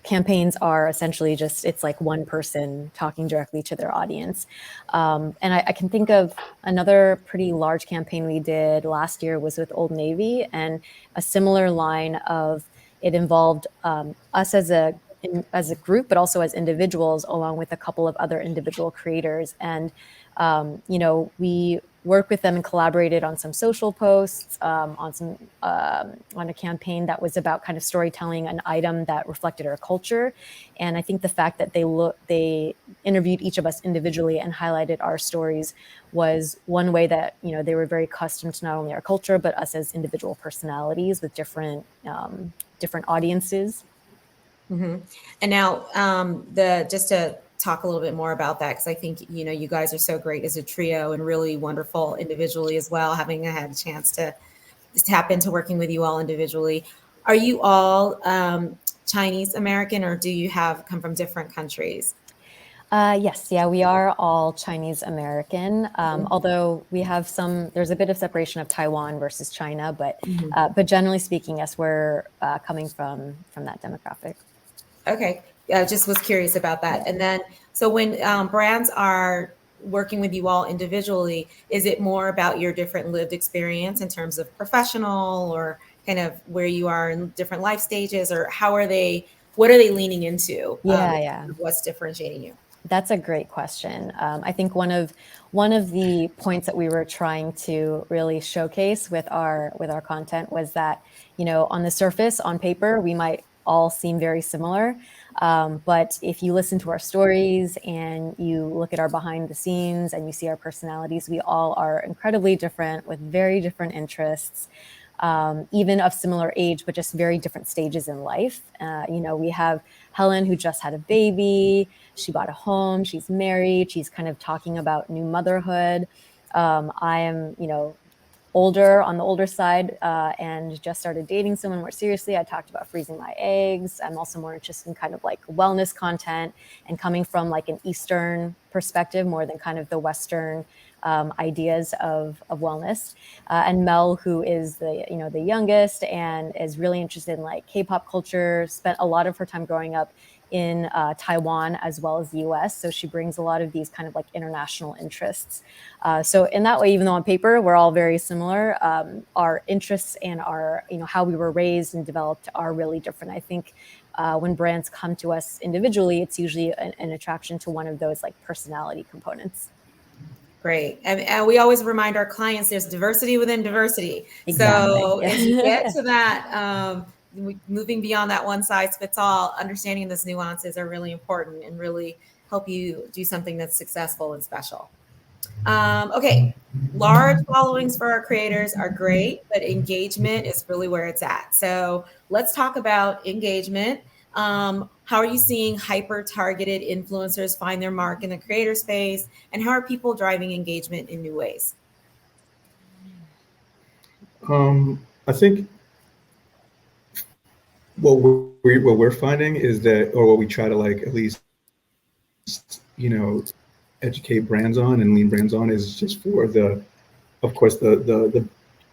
campaigns are essentially just, it's like one person talking directly to their audience. And I can think of another pretty large campaign we did last year was with Old Navy, and a similar line of, it involved us as a group, but also as individuals, along with a couple of other individual creators. And, we worked with them and collaborated on some social posts, on a campaign that was about kind of storytelling an item that reflected our culture. And I think the fact that they interviewed each of us individually and highlighted our stories was one way that, they were very accustomed to not only our culture, but us as individual personalities with different audiences. Mm-hmm. And now, just to talk a little bit more about that, because I think you guys are so great as a trio and really wonderful individually as well. Having had a chance to tap into working with you all individually, are you all Chinese American, or do you come from different countries? Yes, yeah, we are all Chinese American, although we have there's a bit of separation of Taiwan versus China, but generally speaking, yes, we're coming from that demographic. Okay, I just was curious about that. And then, so when brands are working with you all individually, is it more about your different lived experience in terms of professional or kind of where you are in different life stages, or what are they leaning into? Yeah. What's differentiating you? That's a great question. I think one of the points that we were trying to really showcase with our content was that, on the surface, on paper, we might all seem very similar. But if you listen to our stories and you look at our behind the scenes and you see our personalities, we all are incredibly different with very different interests. Even of similar age, but just very different stages in life. We have Helen, who just had a baby. She bought a home. She's married. She's kind of talking about new motherhood. I am, on the older side, and just started dating someone more seriously. I talked about freezing my eggs. I'm also more interested in kind of like wellness content and coming from like an Eastern perspective more than kind of the Western ideas of wellness. And Mel, who is the youngest and is really interested in like K-pop culture, spent a lot of her time growing up in Taiwan as well as the US. So she brings a lot of these kind of like international interests. So in that way, even though on paper we're all very similar, our interests and our, how we were raised and developed are really different. I think when brands come to us individually, it's usually an attraction to one of those like personality components. Great. And we always remind our clients there's diversity within diversity. Exactly. So as you get to that, moving beyond that one size fits all, understanding those nuances are really important and really help you do something that's successful and special. Okay. Large followings for our creators are great, but engagement is really where it's at. So let's talk about engagement. How are you seeing hyper-targeted influencers find their mark in the creator space, and how are people driving engagement in new ways? I think what we're finding is that, or what we try to like at least educate brands on and lean brands on, is just for of course the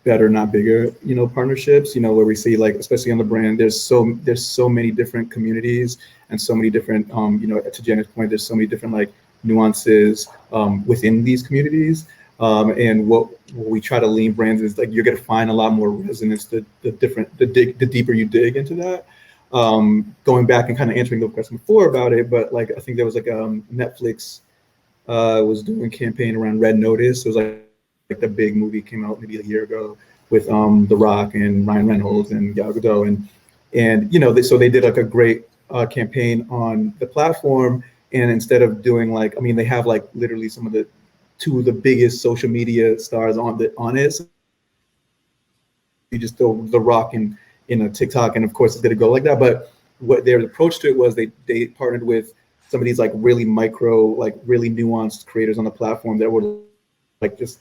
better not bigger partnerships, where we see, like, especially on the brand, there's so many different communities and so many different to Janet's point, there's so many different like nuances within these communities, and what we try to lean brands is like you're going to find a lot more resonance the deeper you dig into that. Going back and kind of answering the question before about it, but like I think there was like Netflix was doing a campaign around Red Notice. It was like the big movie came out maybe a year ago with The Rock and Ryan Reynolds and Gal Gadot, and so they did like a great campaign on the platform, And instead of doing like, I mean, they have like literally some of the two of the biggest social media stars on it. So you just throw The Rock in a TikTok, and of course it's going to go like that. But what their approach to it was, they partnered with some of these like really micro, like really nuanced creators on the platform that were like just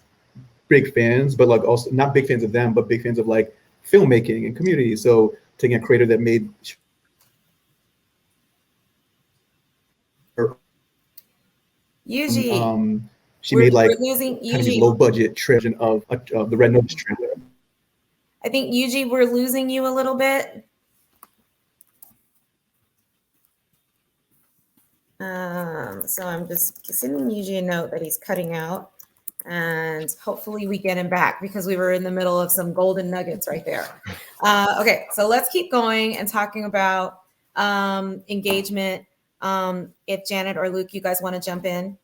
big fans, but like also not big fans of them, but big fans of like filmmaking and community. So taking a creator that made Yuji, she made we're like losing kind of these Yuji. low budget treasure of the Red Notice trailer. I think Yuji, we're losing you a little bit. So I'm just sending Yuji a note that he's cutting out, and hopefully we get him back, because we were in the middle of some golden nuggets right there. Okay, so let's keep going and talking about engagement. If Janet or Luke, you guys want to jump in?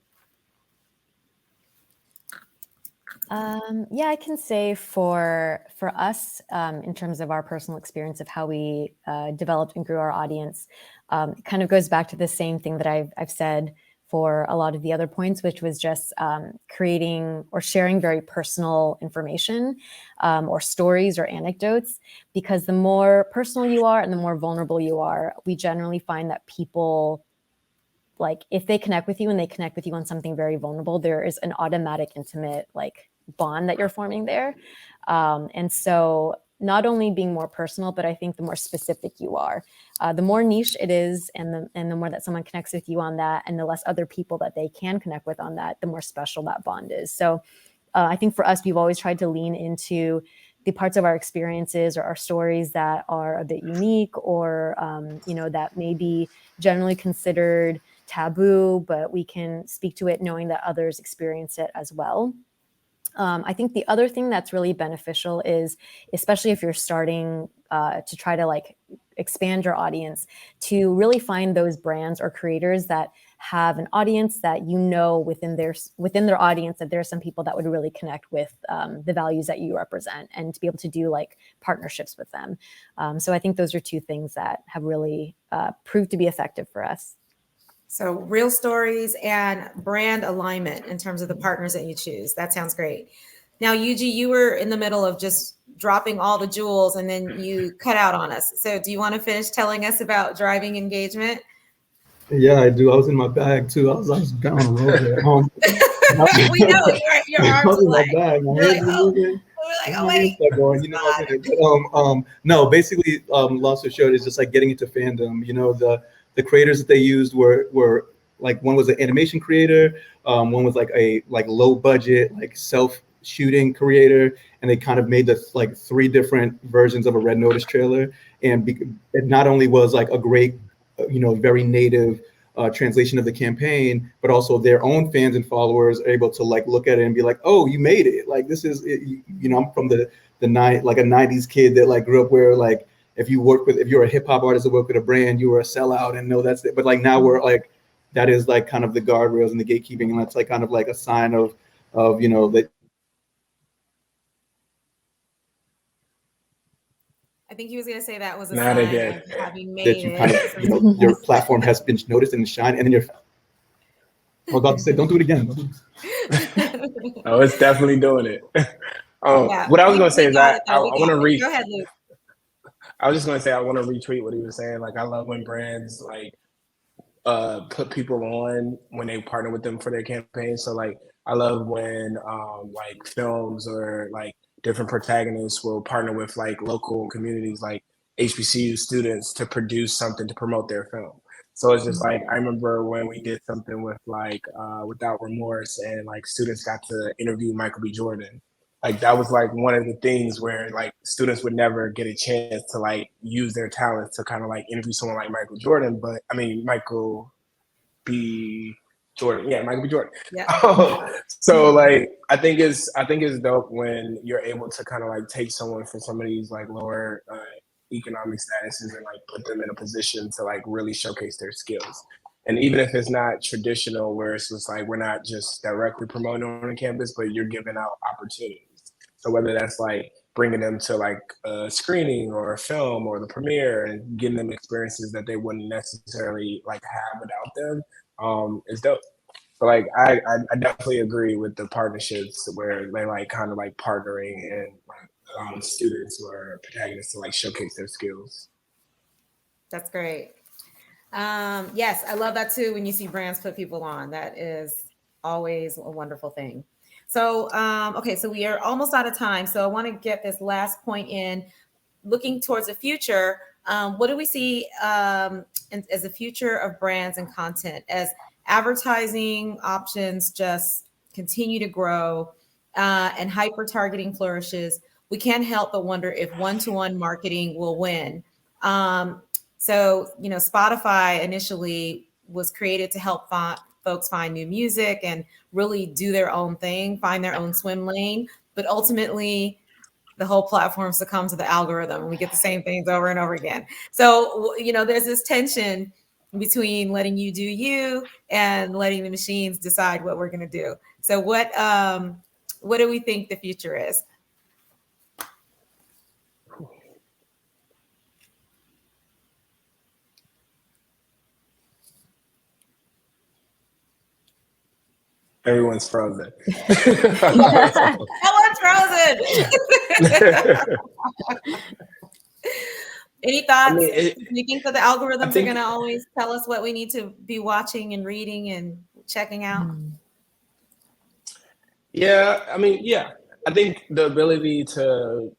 Yeah, I can say for us, in terms of our personal experience of how we developed and grew our audience, it kind of goes back to the same thing that I've said for a lot of the other points, which was just creating or sharing very personal information, or stories or anecdotes. Because the more personal you are and the more vulnerable you are, we generally find that people, like, if they connect with you and they connect with you on something very vulnerable, there is an automatic intimate like bond that you're forming there. And so not only being more personal, but I think the more specific you are, the more niche it is, and the more that someone connects with you on that, and the less other people that they can connect with on that, the more special that bond is. So I think for us, we've always tried to lean into the parts of our experiences or our stories that are a bit unique, or that may be generally considered taboo, but we can speak to it knowing that others experience it as well. I think the other thing that's really beneficial is, especially if you're starting to try to like expand your audience, to really find those brands or creators that have an audience that within their audience, that there are some people that would really connect with the values that you represent, and to be able to do like partnerships with them. So I think those are two things that have really proved to be effective for us. So real stories and brand alignment in terms of the partners that you choose. That sounds great. Now, Yuji, you were in the middle of just dropping all the jewels and then you cut out on us. So do you want to finish telling us about driving engagement? Yeah, I do. I was in my bag too. I was down the road there. We know your I arms was in away. my bag. My We're like, hands were oh, moving. we're like, oh My wait, Insta going, you know what I mean? But, no, basically, long story short, is just like getting into fandom. You know, the creators that they used were like, one was an animation creator, one was like a low budget like self shooting creator, and they kind of made the like three different versions of a Red Notice trailer, and it not only was like a great, very native translation of the campaign, but also their own fans and followers are able to like look at it and be like, oh, you made it. Like, this is it. I'm from the like a 90s kid that like grew up where like if you're a hip hop artist that work with a brand, you were a sellout, and no, that's it. But like now we're like, that is like kind of the guardrails and the gatekeeping, and that's like kind of like a sign of that. I think he was going to say that was a Not sign again. of having That made you it. kind of, your platform has been noticed and shine, and then I was about to say, don't do it again. Oh, it's definitely doing it. Yeah, What I was we going to say is got I, it I, though. We I want got to it. Go ahead, Luke. I was just going to say, I want to retweet what he was saying. Like, I love when brands like put people on when they partner with them for their campaign. So like, I love when like films or like different protagonists will partner with like local communities, like HBCU students, to produce something to promote their film. So it's just like, I remember when we did something with like Without Remorse, and like students got to interview Michael B. Jordan. Like, that was like one of the things where like students would never get a chance to like use their talents to kind of like interview someone like Michael Jordan, but I mean Michael B. Jordan, yeah, Michael B. Jordan. Yeah. So like, I think it's dope when you're able to kind of like take someone from some of these like lower economic statuses and like put them in a position to like really showcase their skills. And even if it's not traditional, where it's just like we're not just directly promoting on the campus, but you're giving out opportunities. So whether that's like bringing them to like a screening or a film or the premiere and getting them experiences that they wouldn't necessarily like have without them is dope. So like I definitely agree with the partnerships where they like kind of like partnering and students who are protagonists to like showcase their skills. That's great. Yes, I love that too. When you see brands put people on, that is always a wonderful thing. So, okay, so we are almost out of time. So I want to get this last point in. Looking towards the future, what do we see as the future of brands and content as advertising options just continue to grow and hyper targeting flourishes? We can't help but wonder if one-to-one marketing will win. So, Spotify initially was created to help folks find new music and really do their own thing, find their own swim lane. But ultimately, the whole platform succumbs to the algorithm and we get the same things over and over again. So, there's this tension between letting you do you and letting the machines decide what we're going to do. So what do we think the future is? Everyone's frozen. Everyone's frozen. Any thoughts? Do you think that the algorithms are going to always tell us what we need to be watching and reading and checking out? Yeah, I think the ability to,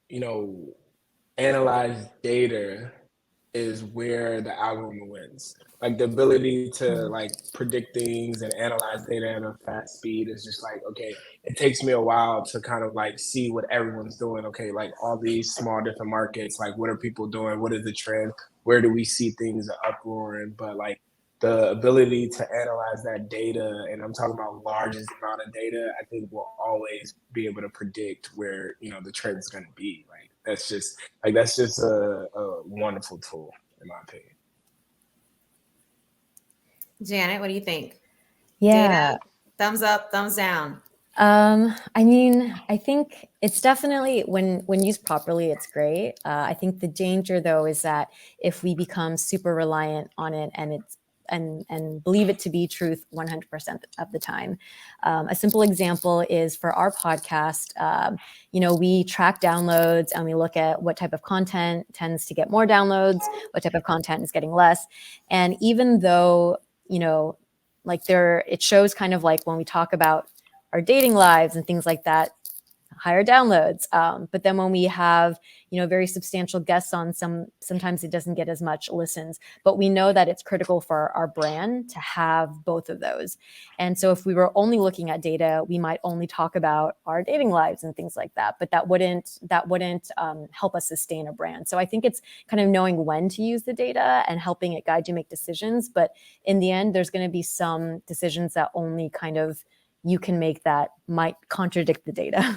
analyze data is where the algorithm wins. Like the ability to like predict things and analyze data at a fast speed is just like, okay, it takes me a while to kind of like see what everyone's doing. Okay, like all these small different markets, like what are people doing? What is the trend? Where do we see things uproaring? But like the ability to analyze that data, and I'm talking about largest amount of data, I think we'll always be able to predict where, the trend is going to be. Like that's just a wonderful tool in my opinion. Janet, what do you think? Yeah. Data, thumbs up, thumbs down. I think it's definitely when used properly, it's great. I think the danger though is that if we become super reliant on it and believe it to be truth 100% of the time. A simple example is for our podcast, we track downloads and we look at what type of content tends to get more downloads, what type of content is getting less. And even though, it shows kind of like when we talk about our dating lives and things like that, higher downloads. But then when we have, very substantial guests on, sometimes it doesn't get as much listens, but we know that it's critical for our brand to have both of those. And so if we were only looking at data, we might only talk about our dating lives and things like that, but that wouldn't help us sustain a brand. So I think it's kind of knowing when to use the data and helping it guide you make decisions. But in the end, there's going to be some decisions that only kind of you can make that might contradict the data.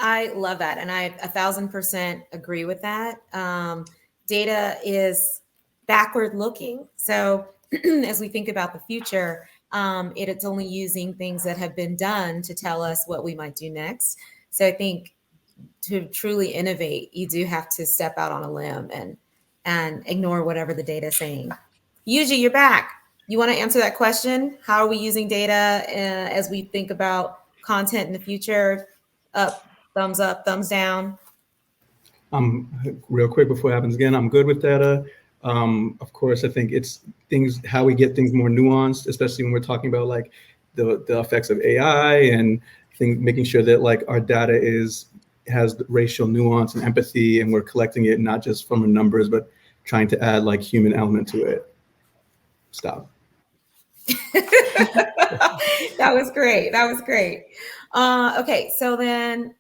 I love that. And I 1,000% agree with that. Data is backward looking. So as we think about the future, it's only using things that have been done to tell us what we might do next. So I think to truly innovate, you do have to step out on a limb and ignore whatever the data is saying. Yuji, you're back. You want to answer that question? How are we using data as we think about content in the future? Thumbs up, thumbs down. Real quick before it happens again, I'm good with data. Of course, I think it's how we get things more nuanced, especially when we're talking about like the effects of AI and making sure that like our data has racial nuance and empathy, and we're collecting it not just from numbers, but trying to add like human element to it. Stop. That was great. Okay, so then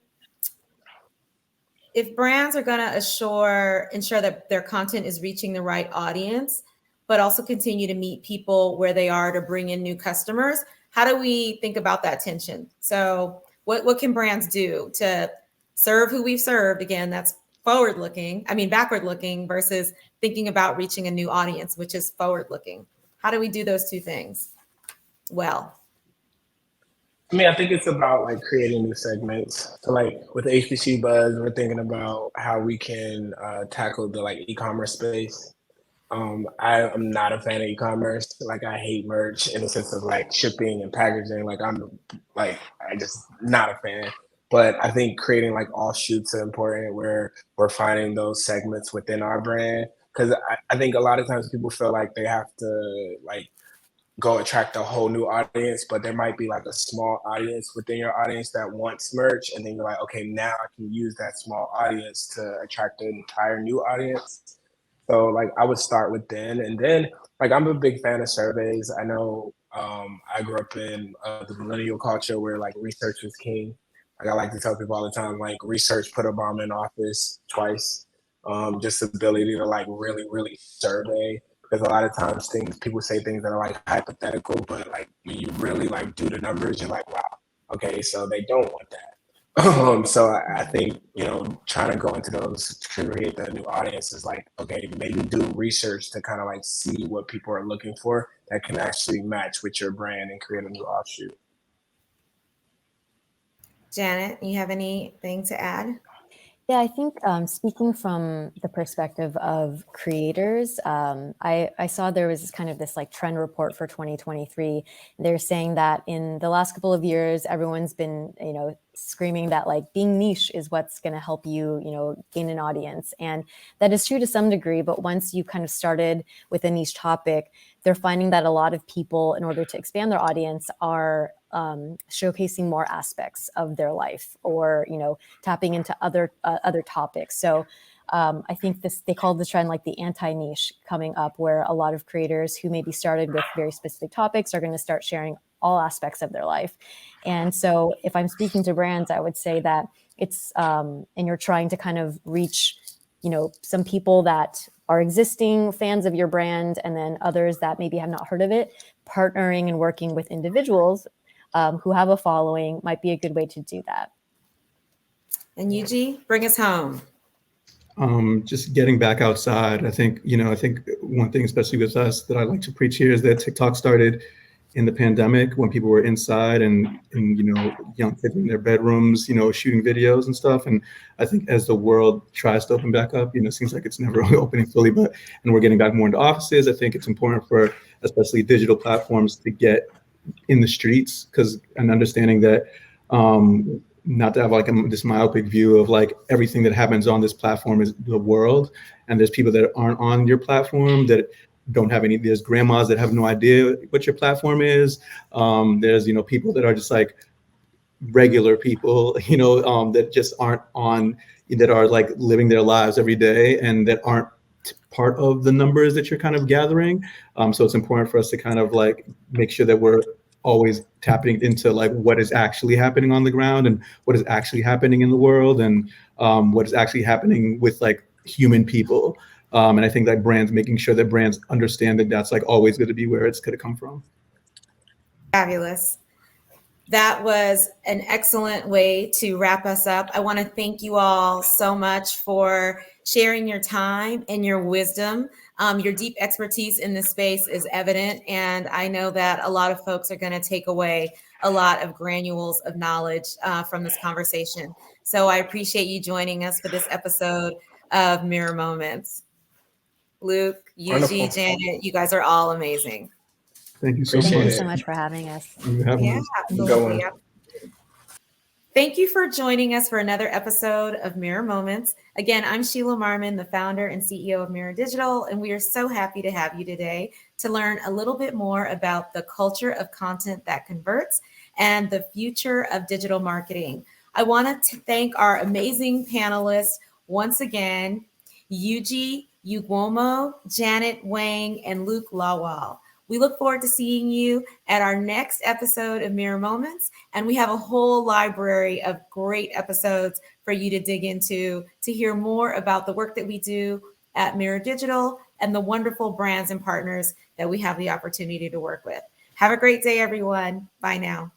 if brands are going to ensure that their content is reaching the right audience, but also continue to meet people where they are to bring in new customers, how do we think about that tension? So what can brands do to serve who we've served? Again, that's backward looking versus thinking about reaching a new audience, which is forward looking. How do we do those two things well? I mean, I think it's about like creating new segments. So like with HBC Buzz, we're thinking about how we can tackle the like e-commerce space. I am not a fan of e-commerce. Like I hate merch in the sense of like shipping and packaging. I just not a fan. But I think creating like offshoots are important where we're finding those segments within our brand. Because I think a lot of times people feel like they have to like go attract a whole new audience, but there might be like a small audience within your audience that wants merch. And then you're like, okay, now I can use that small audience to attract an entire new audience. So like I would start with and then like I'm a big fan of surveys. I know I grew up in the millennial culture where like research is king. Like I like to tell people all the time, like research put Obama in office twice. Just the ability to like really, really survey because a lot of times people say things that are like hypothetical, but like when you really like do the numbers, you're like, wow, okay, so they don't want that. So I think, trying to go into those to create the new audience is like, okay, maybe do research to kind of like see what people are looking for that can actually match with your brand and create a new offshoot. Janet, you have anything to add? Yeah, I think speaking from the perspective of creators, I saw there was kind of this like trend report for 2023. They're saying that in the last couple of years, everyone's been, screaming that like being niche is what's going to help you, gain an audience. And that is true to some degree. But once you kind of started with a niche topic, they're finding that a lot of people, in order to expand their audience, are showcasing more aspects of their life, or tapping into other topics. So I think they call the trend like the anti-niche coming up, where a lot of creators who maybe started with very specific topics are going to start sharing all aspects of their life. And so if I'm speaking to brands, I would say that it's and you're trying to kind of reach some people that are existing fans of your brand, and then others that maybe have not heard of it. Partnering and working with individuals who have a following might be a good way to do that. And Yuji, bring us home. Just getting back outside. I think one thing, especially with us, that I like to preach here is that TikTok started in the pandemic when people were inside and young kids in their bedrooms, shooting videos and stuff. And I think as the world tries to open back up, it seems like it's never really opening fully, and we're getting back more into offices. I think it's important for especially digital platforms to get in the streets, and understanding that not to have like this myopic view of like everything that happens on this platform is the world, and there's people that aren't on your platform that don't have there's grandmas that have no idea what your platform is. There's people that are just like regular people, that just aren't on, that are like living their lives every day and that aren't part of the numbers that you're kind of gathering. So it's important for us to kind of like make sure that we're always tapping into like what is actually happening on the ground and what is actually happening in the world, and what is actually happening with like human people. And I think that making sure that brands understand that that's like always going to be where it's going to come from. Fabulous. That was an excellent way to wrap us up. I want to thank you all so much for sharing your time and your wisdom. Your deep expertise in this space is evident, and I know that a lot of folks are going to take away a lot of granules of knowledge from this conversation. So I appreciate you joining us for this episode of Mirror Moments. Luke, Yuji, Janet, you guys are all amazing. Thank you so Thank much. you so much for having us. Absolutely. Thank you for joining us for another episode of Mirror Moments. Again, I'm Sheila Marmon, the founder and CEO of Mirror Digital, and we are so happy to have you today to learn a little bit more about the culture of content that converts and the future of digital marketing. I want to thank our amazing panelists once again, Yuji Uguomo, Janet Wang, and Luke Lawal. We look forward to seeing you at our next episode of Mirror Moments. And we have a whole library of great episodes for you to dig into to hear more about the work that we do at Mirror Digital and the wonderful brands and partners that we have the opportunity to work with. Have a great day, everyone. Bye now.